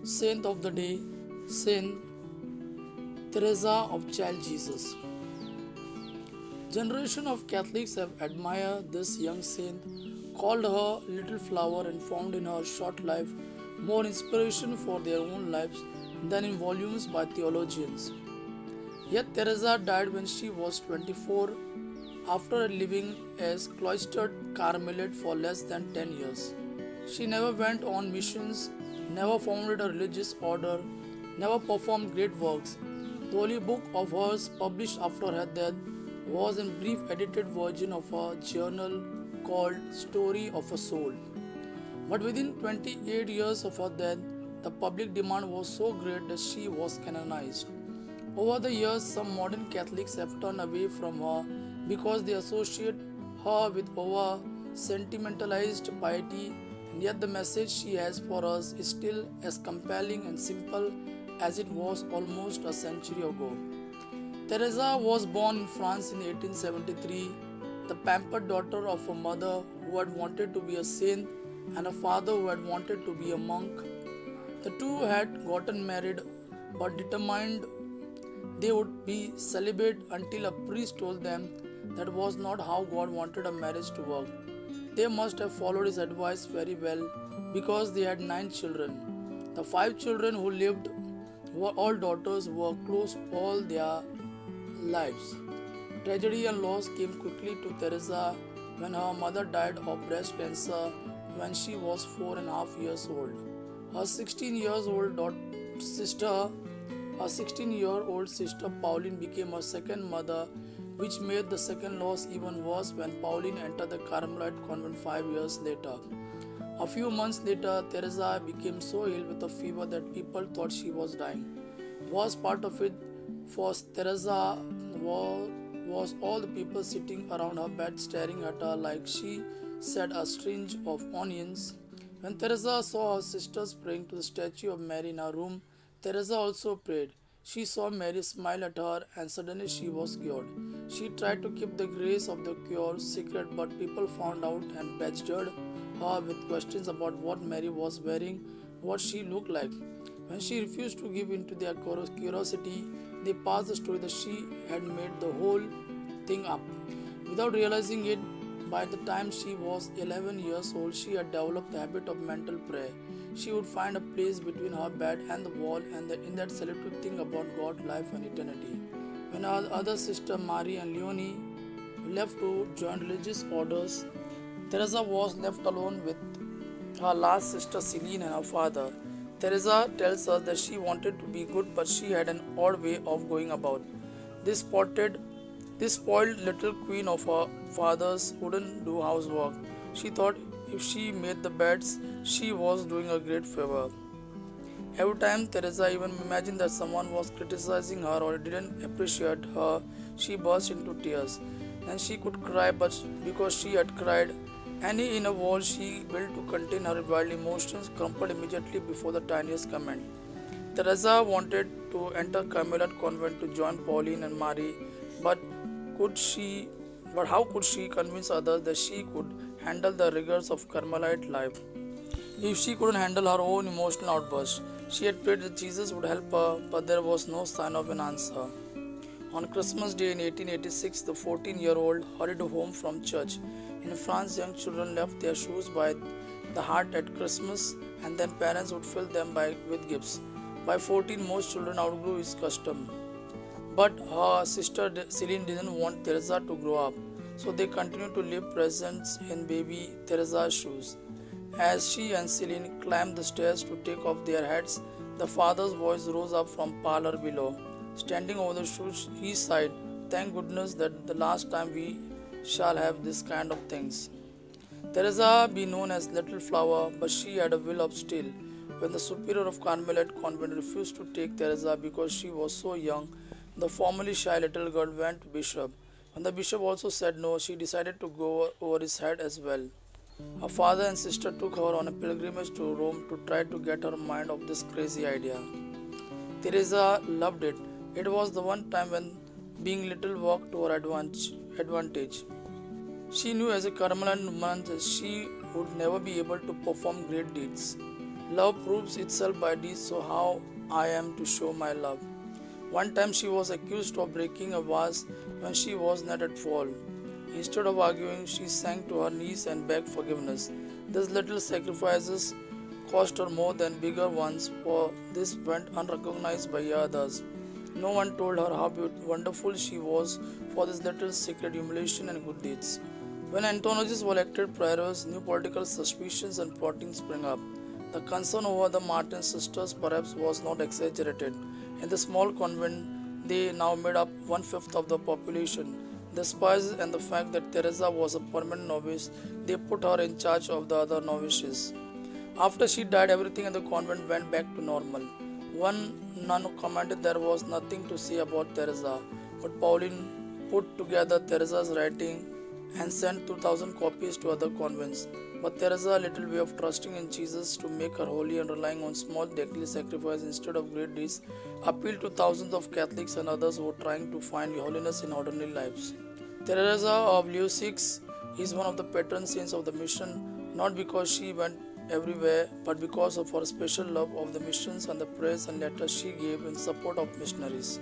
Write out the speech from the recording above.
Saint of the day, Saint Teresa of Child Jesus. Generation of Catholics have admired this young saint, called her Little Flower, and found in her short life more inspiration for their own lives than in volumes by theologians. Yet Teresa died when she was 24 after living as cloistered Carmelite for less than 10 years. She never went on missions, never founded a religious order, never performed great works. The only book of hers published after her death was a brief edited version of a journal called Story of a Soul. But within 28 years of her death, the public demand was so great that she was canonized. Over the years, some modern Catholics have turned away from her because they associate her with over sentimentalized piety, and yet the message she has for us is still as compelling and simple as it was almost a century ago. Teresa was born in France in 1873, the pampered daughter of a mother who had wanted to be a saint and a father who had wanted to be a monk. The two had gotten married but determined they would be celibate until a priest told them that was not how God wanted a marriage to work. They must have followed his advice very well because they had 9 children. The 5 children who lived were all daughters who were close all their lives. Tragedy and loss came quickly to Teresa when her mother died of breast cancer when she was 4.5 years old. Her 16 years old sister her 16-year-old sister Pauline became her second mother, which made the second loss even worse when Pauline entered the Carmelite convent 5 years later. A few months later, Teresa became so ill with a fever that people thought she was dying. Worst part of it for Teresa was all the people sitting around her bed staring at her like she said a string of onions. When Teresa saw her sisters praying to the statue of Mary in her room, Teresa also prayed. She saw Mary smile at her and suddenly she was cured. She tried to keep the grace of the cure secret, but people found out and badgered her with questions about what Mary was wearing, what she looked like. When she refused to give in to their curiosity, they passed the story that she had made the whole thing up. Without realizing it, by the time she was 11 years old, she had developed the habit of mental prayer. She would find a place between her bed and the wall, and in that solitude think about God, life, and eternity. When her other sister Marie and Leonie left to join religious orders, Teresa was left alone with her last sister Celine and her father. Teresa tells us that she wanted to be good, but she had an odd way of going about. This spotted this spoiled little queen of her father's wouldn't do housework. She thought if she made the beds, she was doing a great favor. Every time Teresa even imagined that someone was criticizing her or didn't appreciate her, she burst into tears. And she could cry, but because she had cried, any inner wall she built to contain her wild emotions crumpled immediately before the tiniest comment. Teresa wanted to enter Carmelite convent to join Pauline and Marie, but could she but how could she convince others that she could handle the rigors of Carmelite life? If she couldn't handle her own emotional outbursts, she had prayed that Jesus would help her, but there was no sign of an answer. On Christmas Day in 1886, the 14-year-old hurried home from church. In France, young children left their shoes by the heart at Christmas, and then parents would fill them with gifts. By 14, most children outgrew his custom. But her sister Celine didn't want Teresa to grow up, so they continued to leave presents in baby Teresa's shoes. As she and Celine climbed the stairs to take off their hats, the father's voice rose up from parlor below. Standing over the shoes, he sighed, "Thank goodness that the last time we shall have this kind of things." Teresa be known as Little Flower, but she had a will of steel. When the superior of Carmelite convent refused to take Teresa because she was so young, the formerly shy little girl went to bishop. When the bishop also said no, she decided to go over his head as well. Her father and sister took her on a pilgrimage to Rome to try to get her mind off this crazy idea. Teresa loved it. It was the one time when being little worked to her advantage. She knew as a Carmelite nun that she would never be able to perform great deeds. Love proves itself by deeds, so how I am to show my love. One time she was accused of breaking a vase when she was not at fault. Instead of arguing, she sank to her knees and begged forgiveness. These little sacrifices cost her more than bigger ones, for this went unrecognized by others. No one told her how wonderful she was for this little secret humiliation and good deeds. When Antonius was elected prioress, new political suspicions and plotting sprang up. The concern over the Martin sisters perhaps was not exaggerated. In the small convent, they now made up one-fifth of the population. The spies and the fact that Teresa was a permanent novice, they put her in charge of the other novices. After she died, everything in the convent went back to normal. One nun commented there was nothing to say about Teresa, but Pauline put together Teresa's writing and sent 2000 copies to other convents. But Teresa, a little way of trusting in Jesus to make her holy and relying on small daily sacrifice instead of great deeds, appealed to thousands of Catholics and others who were trying to find holiness in ordinary lives. Teresa of Lisieux is one of the patron saints of the mission, not because she went everywhere, but because of her special love of the missions and the prayers and letters she gave in support of missionaries.